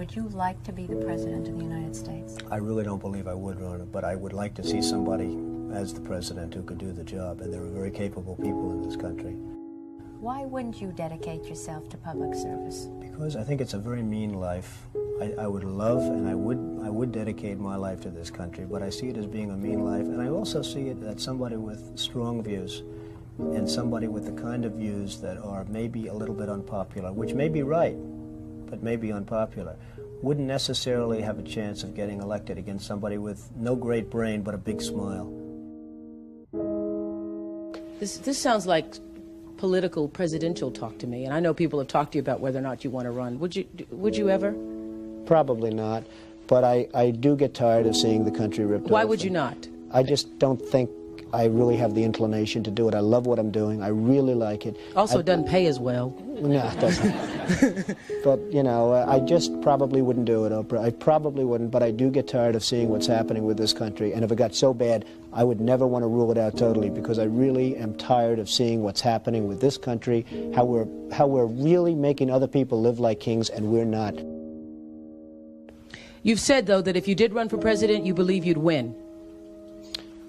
Would you like to be the President of the United States? I really don't believe I would run it, but I would like to see somebody as the President who could do the job, and there are very capable people in this country. Why wouldn't you dedicate yourself to public service? Because I think it's a very mean life. I would love and I would dedicate my life to this country, but I see it as being a mean life, and I also see it as somebody with strong views and somebody with the kind of views that are maybe a little bit unpopular, which may be right, but may be unpopular, wouldn't necessarily have a chance of getting elected against somebody with no great brain but a big smile. This sounds like political presidential talk to me, and I know people have talked to you about whether or not you want to run. Would you ever? Probably not, but I do get tired of seeing the country ripped off. Why would you not? I just don't think I really have the inclination to do it. I love what I'm doing. I really like it. Also, it doesn't pay as well. No, it doesn't. But, you know, I just probably wouldn't do it, Oprah. I probably wouldn't, but I do get tired of seeing what's happening with this country. And if it got so bad, I would never want to rule it out totally, because I really am tired of seeing what's happening with this country, how we're really making other people live like kings, and we're not. You've said, though, that if you did run for president, you believe you'd win.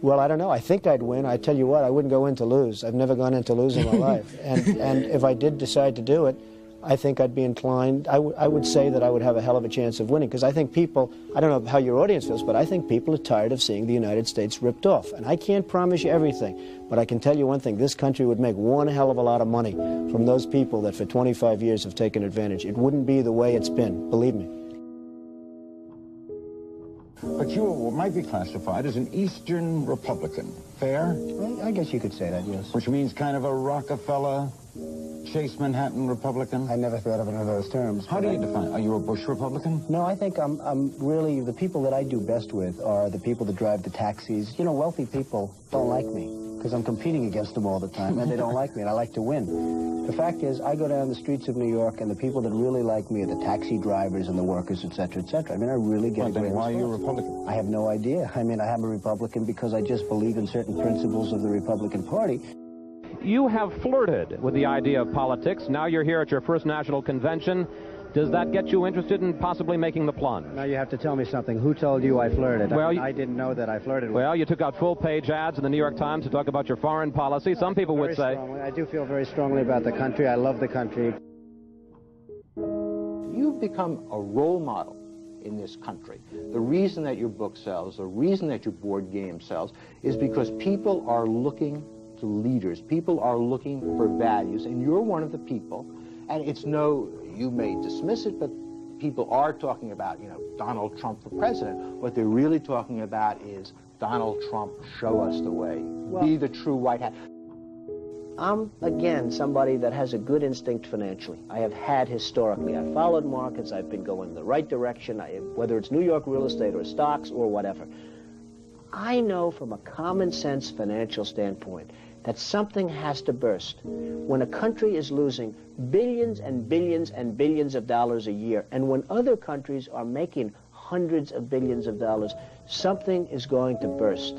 Well, I don't know. I think I'd win. I tell you what, I wouldn't go in to lose. I've never gone in to lose in my life. And if I did decide to do it, I think I'd be inclined, I would say that I would have a hell of a chance of winning, because I think people, I don't know how your audience feels, but I think people are tired of seeing the United States ripped off. And I can't promise you everything, but I can tell you one thing, this country would make one hell of a lot of money from those people that for 25 years have taken advantage. It wouldn't be the way it's been, believe me. But you might be classified as an Eastern Republican. Fair? Well, I guess you could say that, yes. Which means kind of a Rockefeller, Chase Manhattan Republican? I never thought of it in those terms. How do you define? Are you a Bush Republican? No, I think I'm really, the people that I do best with are the people that drive the taxis. You know, wealthy people don't like me because I'm competing against them all the time, and they don't like me, and I like to win. The fact is, I go down the streets of New York, and the people that really like me are the taxi drivers and the workers, et cetera, et cetera. I mean, I really get a great response. Why are you a Republican? I have no idea. I mean, I am a Republican because I just believe in certain principles of the Republican Party. You have flirted with the idea of politics. Now you're here at your first national convention. Does that get you interested in possibly making the plunge? Now you have to tell me something. Who told you I flirted? Well, I didn't know that I flirted with. Well, you took out full-page ads in the New York Times to talk about your foreign policy. Some people would say... I do feel very strongly about the country. I love the country. You've become a role model in this country. The reason that your book sells, the reason that your board game sells, is because people are looking to leaders. People are looking for values, and you're one of the people. And it's no, you may dismiss it, but people are talking about, you know, Donald Trump for president. What they're really talking about is Donald Trump, show us the way. Well, be the true white hat. I'm, again, somebody that has a good instinct financially. I have had historically. I've followed markets. I've been going in the right direction, whether it's New York real estate or stocks or whatever. I know from a common sense financial standpoint that something has to burst. When a country is losing billions and billions and billions of dollars a year, and when other countries are making hundreds of billions of dollars, something is going to burst,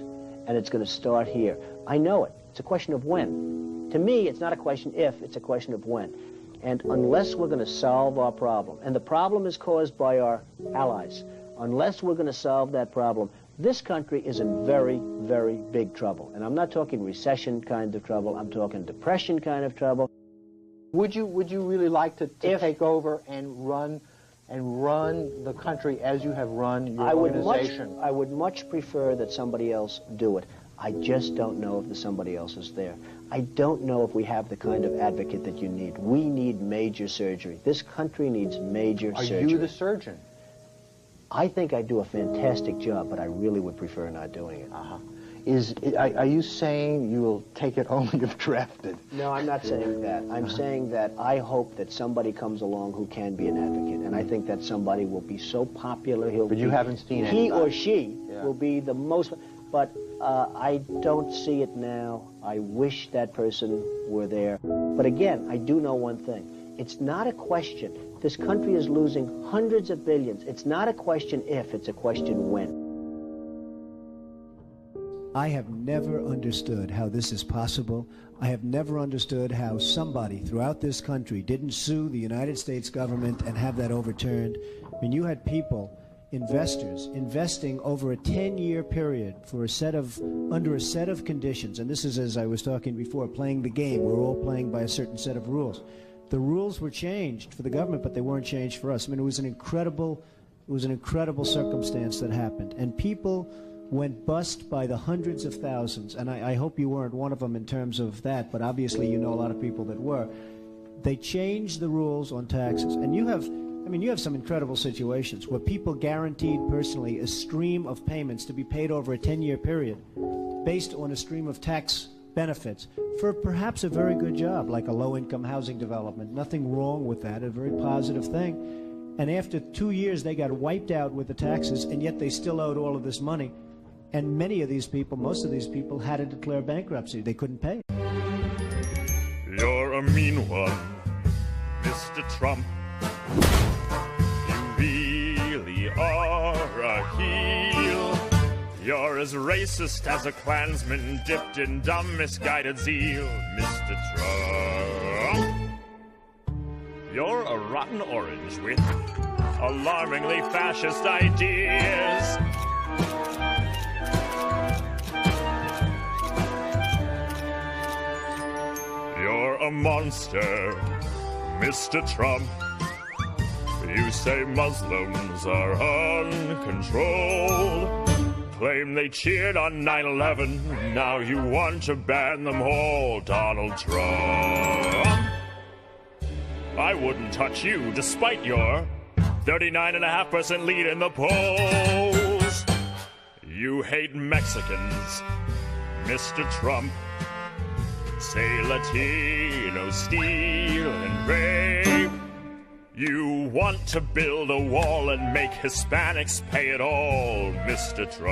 and it's going to start here. I know it. It's a question of when. To me, it's not a question if, it's a question of when. And unless we're going to solve our problem, and the problem is caused by our allies, unless we're going to solve that problem, this country is in very, very big trouble. And I'm not talking recession kind of trouble, I'm talking depression kind of trouble. Would you really like to take over and run the country as you have run your organization? I would much prefer that somebody else do it. I just don't know if the somebody else is there. I don't know if we have the kind of advocate that you need. We need major surgery. This country needs major surgery. Are you the surgeon? I think I do a fantastic job, but I really would prefer not doing it. Are you saying you will take it only if drafted? No, I'm not saying that. I'm saying that I hope that somebody comes along who can be an advocate, and I think that somebody will be so popular, But you haven't seen it. He or she will be the most, but I don't see it now. I wish that person were there. But again, I do know one thing. It's not a question. This country is losing hundreds of billions. It's not a question if, it's a question when. I have never understood how this is possible. I have never understood how somebody throughout this country didn't sue the United States government and have that overturned. I mean, you had people, investors, investing over a 10-year period for under a set of conditions. And this is, as I was talking before, playing the game. We're all playing by a certain set of rules. The rules were changed for the government, but they weren't changed for us. I mean, it was an incredible circumstance that happened. And people went bust by the hundreds of thousands. And I hope you weren't one of them in terms of that, but obviously you know a lot of people that were. They changed the rules on taxes. And you have some incredible situations where people guaranteed personally a stream of payments to be paid over a 10-year period based on a stream of tax benefits for perhaps a very good job, like a low-income housing development. Nothing wrong with that, a very positive thing. And after 2 years, they got wiped out with the taxes, and yet they still owed all of this money. And many of these people, most of these people, had to declare bankruptcy. They couldn't pay. You're a mean one, Mr. Trump. You really are a heel. You're as racist as a Klansman dipped in dumb, misguided zeal, Mr. Trump. You're a rotten orange with alarmingly fascist ideas. You're a monster, Mr. Trump. You say Muslims are uncontrolled. Claim they cheered on 9/11. Now you want to ban them all, Donald Trump. I wouldn't touch you despite your 39.5% lead in the polls. You hate Mexicans, Mr. Trump. Say Latino, steal and rape. You want to build a wall and make Hispanics pay it all, Mr. Trump.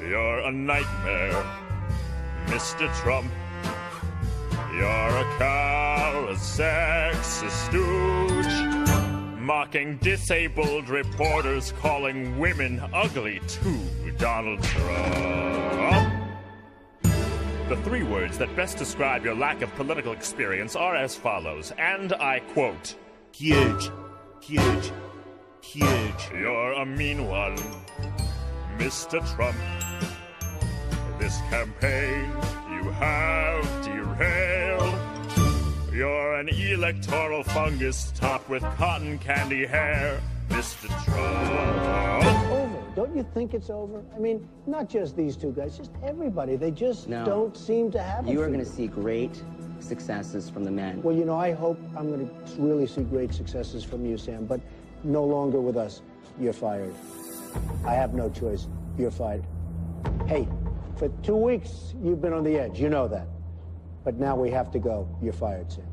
You're a nightmare, Mr. Trump. You're a callous, sexist stooge, mocking disabled reporters, calling women ugly too, Donald Trump. The three words that best describe your lack of political experience are as follows, and I quote, huge, huge, huge. You're a mean one, Mr. Trump. This campaign you have derailed. You're an electoral fungus topped with cotton candy hair, Mr. Trump. It's over. Don't you think it's over? I mean, not just these two guys, just everybody. They just don't seem to have it. You are going to see great successes from the men. Well, you know, I hope I'm going to really see great successes from you, Sam, but no longer with us. You're fired. I have no choice. You're fired. Hey, for 2 weeks, you've been on the edge. You know that. But now we have to go. You're fired, Sam.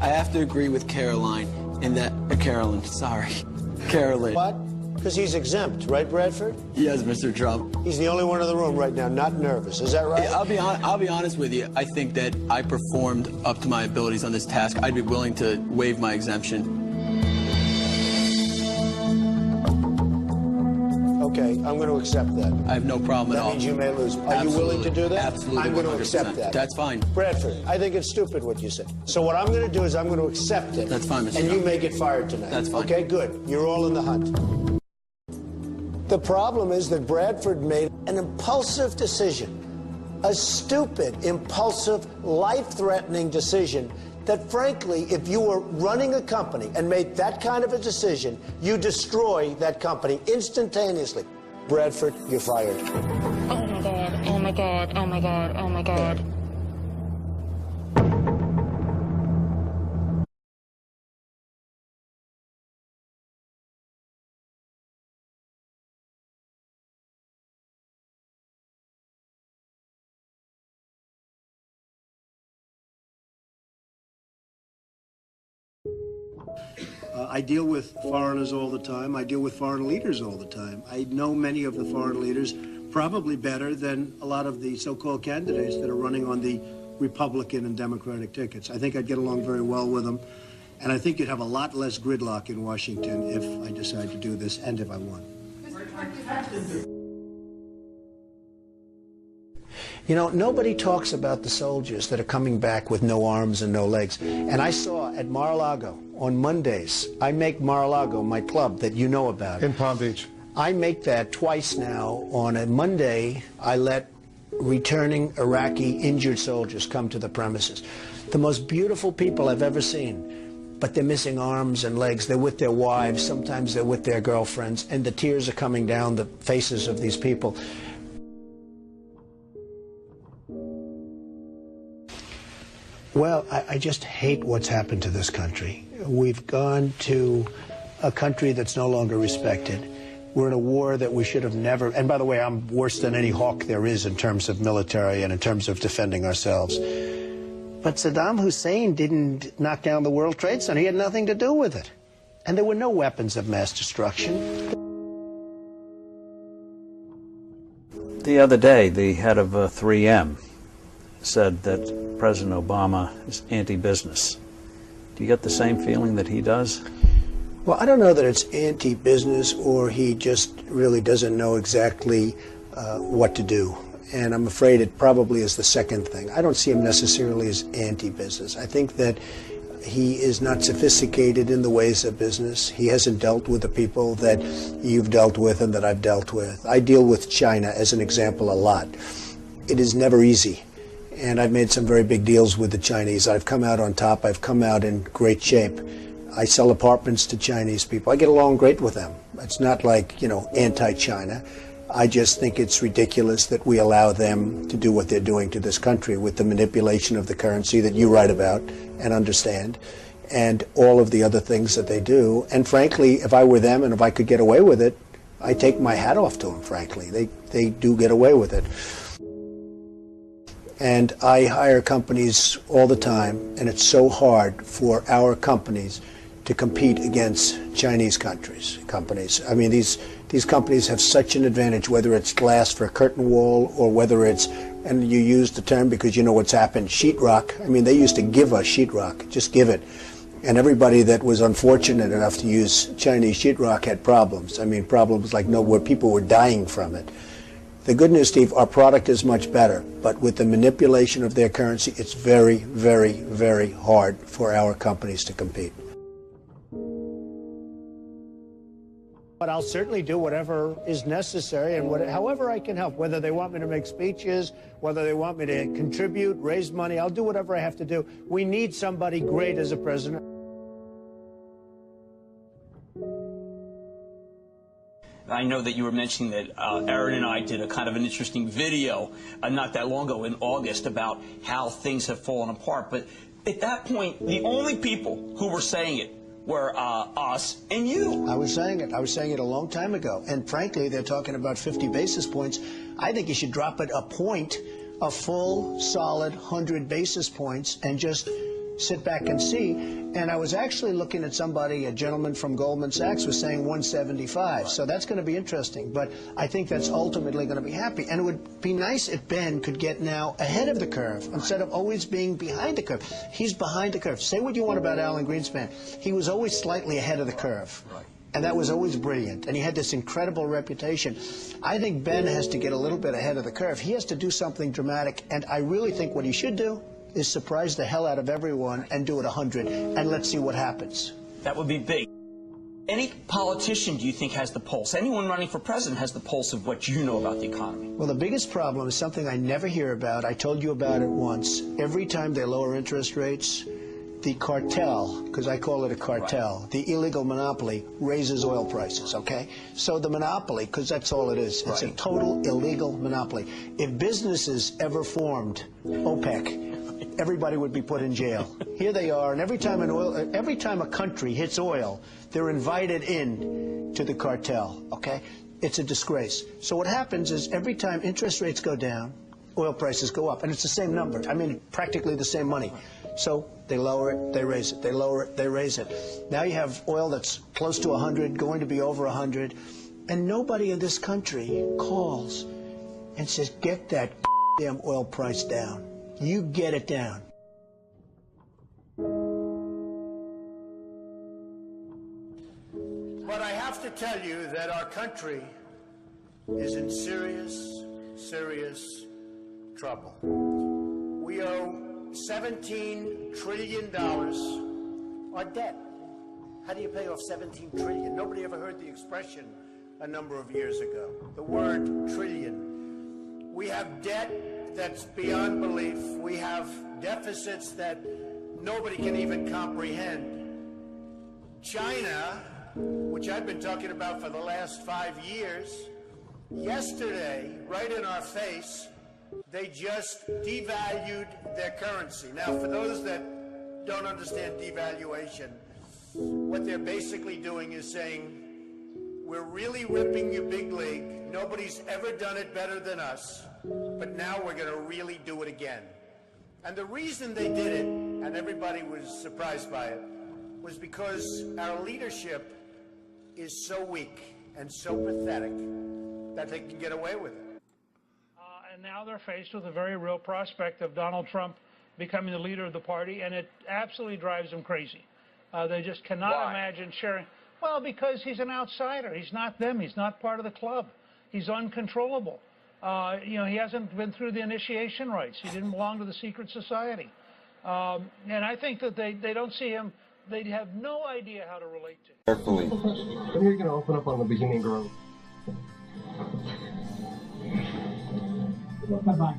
I have to agree with Caroline in that, Carolyn, sorry. Carolyn. What? Because he's exempt, right, Bradford? Yes, Mr. Trump. He's the only one in the room right now not nervous. Is that right? I'll be honest with you. I think that I performed up to my abilities on this task. I'd be willing to waive my exemption. Okay, I'm going to accept that. I have no problem at all. That means you may lose. Are you willing to do that? Absolutely. I'm going to 100%. accept that. That's fine. Bradford, I think it's stupid what you said. So what I'm going to do is I'm going to accept it. That's fine, Mr. And you Trump. may get fired tonight. That's fine. Okay, good. You're all in the hunt. The problem is that Bradford made an impulsive decision, a stupid, impulsive, life-threatening decision that, frankly, if you were running a company and made that kind of a decision, you destroy that company instantaneously. Bradford, you're fired. Oh my God, oh my God, oh my God, oh my God. I deal with foreigners all the time. I deal with foreign leaders all the time. I know many of the foreign leaders probably better than a lot of the so-called candidates that are running on the Republican and Democratic tickets. I think I'd get along very well with them. And I think you'd have a lot less gridlock in Washington if I decide to do this and if I won. You know, nobody talks about the soldiers that are coming back with no arms and no legs. And I saw at Mar-a-Lago on Mondays, I make Mar-a-Lago my club that you know about. In Palm Beach. I make that twice now. On a Monday, I let returning Iraqi injured soldiers come to the premises. The most beautiful people I've ever seen, but they're missing arms and legs. They're with their wives, sometimes they're with their girlfriends, and the tears are coming down the faces of these people. Well, I just hate what's happened to this country. We've gone to a country that's no longer respected. We're in a war that we should have never, and by the way, I'm worse than any hawk there is in terms of military and in terms of defending ourselves. But Saddam Hussein didn't knock down the World Trade Center. He had nothing to do with it. And there were no weapons of mass destruction. The other day, the head of 3M said that President Obama is anti-business. Do you get the same feeling that he does? Well, I don't know that it's anti-business or he just really doesn't know exactly what to do. And I'm afraid it probably is the second thing. I don't see him necessarily as anti-business. I think that he is not sophisticated in the ways of business. He hasn't dealt with the people that you've dealt with and that I've dealt with. I deal with China, as an example, a lot. It is never easy. And I've made some very big deals with the Chinese. I've come out on top. I've come out in great shape. I sell apartments to Chinese people. I get along great with them. It's not like, you know, anti-China. I just think it's ridiculous that we allow them to do what they're doing to this country with the manipulation of the currency that you write about and understand, and all of the other things that they do. And frankly, if I were them and if I could get away with it, I take my hat off to them, frankly. They do get away with it. And I hire companies all the time, and it's so hard for our companies to compete against Chinese companies. I mean, these companies have such an advantage, whether it's glass for a curtain wall or whether it's, and you use the term because you know what's happened, sheetrock. I mean, they used to give us sheetrock, just give it. And everybody that was unfortunate enough to use Chinese sheetrock had problems. I mean, problems like where people were dying from it. The good news, Steve, our product is much better, but with the manipulation of their currency, it's very, very, very hard for our companies to compete. But I'll certainly do whatever is necessary and however I can help, whether they want me to make speeches, whether they want me to contribute, raise money, I'll do whatever I have to do. We need somebody great as a president. I know that you were mentioning that Aaron and I did a kind of an interesting video not that long ago in August about how things have fallen apart. But at that point, the only people who were saying it were us and you. I was saying it a long time ago. And frankly, they're talking about 50 basis points. I think you should drop it a point, a full, solid 100 basis points, and just sit back and see. And I was actually looking at somebody, a gentleman from Goldman Sachs was saying 175. So that's going to be interesting. But I think that's ultimately going to be happy. And it would be nice if Ben could get now ahead of the curve instead of always being behind the curve. He's behind the curve. Say what you want about Alan Greenspan. He was always slightly ahead of the curve. And that was always brilliant. And he had this incredible reputation. I think Ben has to get a little bit ahead of the curve. He has to do something dramatic. And I really think what he should do is surprise the hell out of everyone and do it 100, and let's see what happens. That would be big. Any politician, do you think, has the pulse? Anyone running for president has the pulse of what you know about the economy? Well, the biggest problem is something I never hear about. I told you about it once. Every time they lower interest rates, the cartel, because I call it a cartel, the illegal monopoly raises oil prices, okay? So the monopoly, because that's all it is, it's a total illegal monopoly. If businesses ever formed OPEC, everybody would be put in jail. Here they are, and every time a country hits oil, they're invited in to the cartel, okay? It's a disgrace. So what happens is every time interest rates go down, oil prices go up, and it's the same number. I mean, practically the same money. So they lower it, they raise it, they lower it, they raise it. Now you have oil that's close to 100, going to be over 100, and nobody in this country calls and says, get that damn oil price down. You get it down. tell you that our country is in serious, serious trouble. We owe $17 trillion on debt. How do you pay off $17 trillion? Nobody ever heard the expression a number of years ago. The word trillion. We have debt that's beyond belief. We have deficits that nobody can even comprehend. China, which I've been talking about for the last 5 years, yesterday, right in our face, they just devalued their currency. Now, for those that don't understand devaluation, what they're basically doing is saying, we're really ripping you big league. Nobody's ever done it better than us, but now we're going to really do it again. And the reason they did it, and everybody was surprised by it, was because our leadership is so weak and so pathetic that they can get away with it. And now they're faced with a very real prospect of Donald Trump becoming the leader of the party, and it absolutely drives them crazy. They just cannot imagine sharing. Well, because he's an outsider. He's not them. He's not part of the club. He's uncontrollable. You know, he hasn't been through the initiation rites. He didn't belong to the secret society. And I think that they don't see him. They have no idea how to relate to him. Carefully. When are you going to open up on the Bohemian Grove? Bye-bye.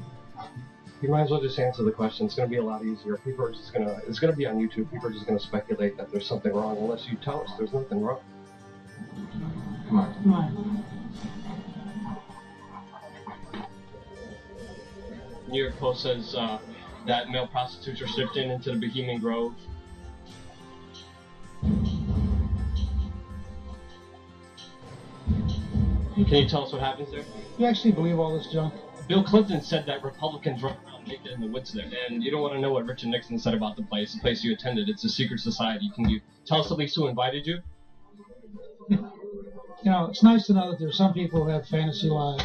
You might as well just answer the question. It's going to be a lot easier. People are just going to, it's going to be on YouTube. People are just going to speculate that there's something wrong unless you tell us there's nothing wrong. Come on. Come on. New York Post says that male prostitutes are shipped into the Bohemian Grove. Can you tell us what happens there? You actually believe all this junk? Bill Clinton said that Republicans run around naked in the woods there, and you don't want to know what Richard Nixon said about the place you attended. It's a secret society. Can you tell us at least who invited you? You know, it's nice to know that there's some people who have fantasy lives.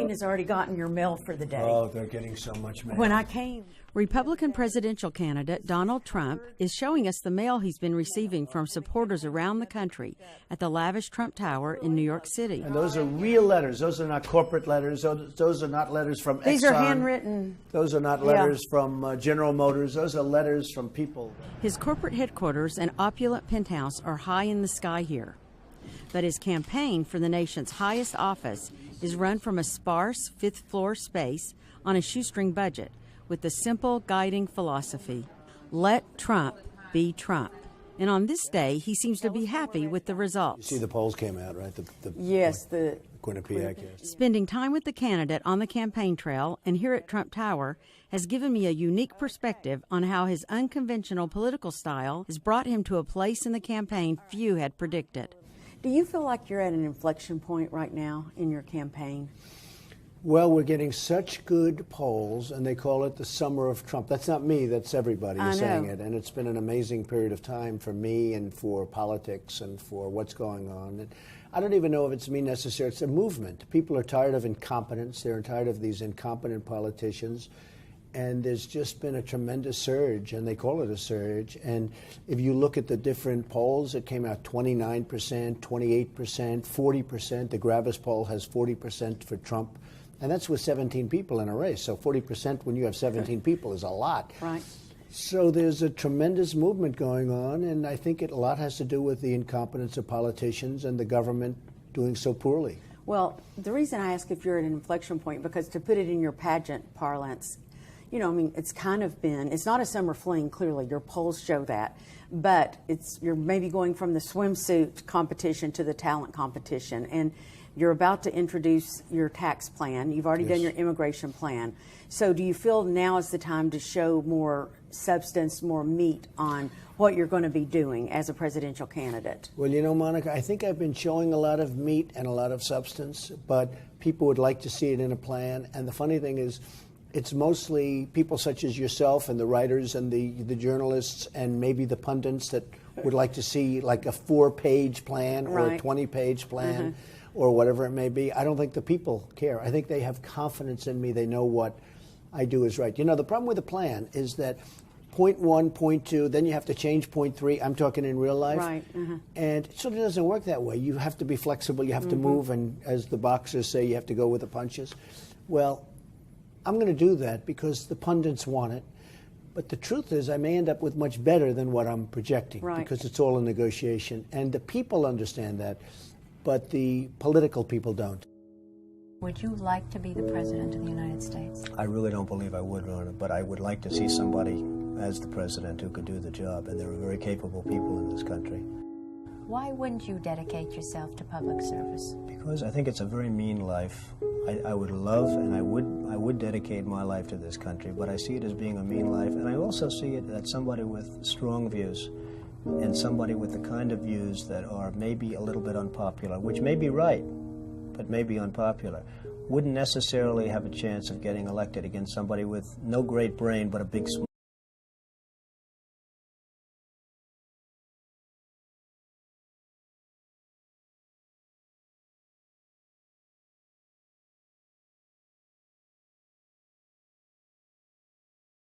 Has already gotten your mail for the day. Oh, they're getting so much mail. When I came, Republican presidential candidate Donald Trump is showing us the mail he's been receiving from supporters around the country at the lavish Trump Tower in New York City. And those are real letters. Those are not corporate letters. Those are not letters from Exxon. These are handwritten. Those are not letters from General Motors. Those are letters from people. His corporate headquarters and opulent penthouse are high in the sky here. But his campaign for the nation's highest office is run from a sparse fifth-floor space on a shoestring budget with the simple guiding philosophy, let Trump be Trump. And on this day, he seems to be happy with the results. You see the polls came out, right? Yes, the Quinnipiac. Yes. Spending time with the candidate on the campaign trail and here at Trump Tower has given me a unique perspective on how his unconventional political style has brought him to a place in the campaign few had predicted. Do you feel like you're at an inflection point right now in your campaign? Well, we're getting such good polls, and they call it the summer of Trump. That's not me, that's everybody saying it. And it's been an amazing period of time for me and for politics and for what's going on. And I don't even know if it's me necessarily. It's a movement. People are tired of incompetence. They're tired of these incompetent politicians. And there's just been a tremendous surge, and they call it a surge. And if you look at the different polls, it came out 29%, 28%, 40%. The Gravis poll has 40% for Trump. And that's with 17 people in a race. So 40% when you have 17 people is a lot. Right. So there's a tremendous movement going on, and I think a lot has to do with the incompetence of politicians and the government doing so poorly. Well, the reason I ask if you're at an inflection point, because to put it in your pageant parlance, you know, I mean, it's kind of been, it's not a summer fling, clearly, your polls show that, but you're maybe going from the swimsuit competition to the talent competition. And You're about to introduce your tax plan. You've already done your immigration plan. So do you feel now is the time to show more substance, more meat on what you're going to be doing as a presidential candidate? Well, you know, Monica, I think I've been showing a lot of meat and a lot of substance, but people would like to see it in a plan. And the funny thing is, it's mostly people such as yourself and the writers and the journalists and maybe the pundits that would like to see like a 4-page plan or a 20-page plan or whatever it may be. I don't think the people care. I think they have confidence in me. They know what I do is right. You know, the problem with the plan is that point 1, point 2, then you have to change point 3. I'm talking in real life. Right. And it sort of doesn't work that way. You have to be flexible. You have to move. And as the boxers say, you have to go with the punches. Well, I'm going to do that because the pundits want it. But the truth is I may end up with much better than what I'm projecting because it's all a negotiation. And the people understand that, but the political people don't. Would you like to be the President of the United States? I really don't believe I would run it, but I would like to see somebody as the president who could do the job, and there are very capable people in this country. Why wouldn't you dedicate yourself to public service? Because I think it's a very mean life. I would love and I would dedicate my life to this country, but I see it as being a mean life, and I also see it as somebody with strong views and somebody with the kind of views that are maybe a little bit unpopular, which may be right, but may be unpopular, wouldn't necessarily have a chance of getting elected against somebody with no great brain but a big smile.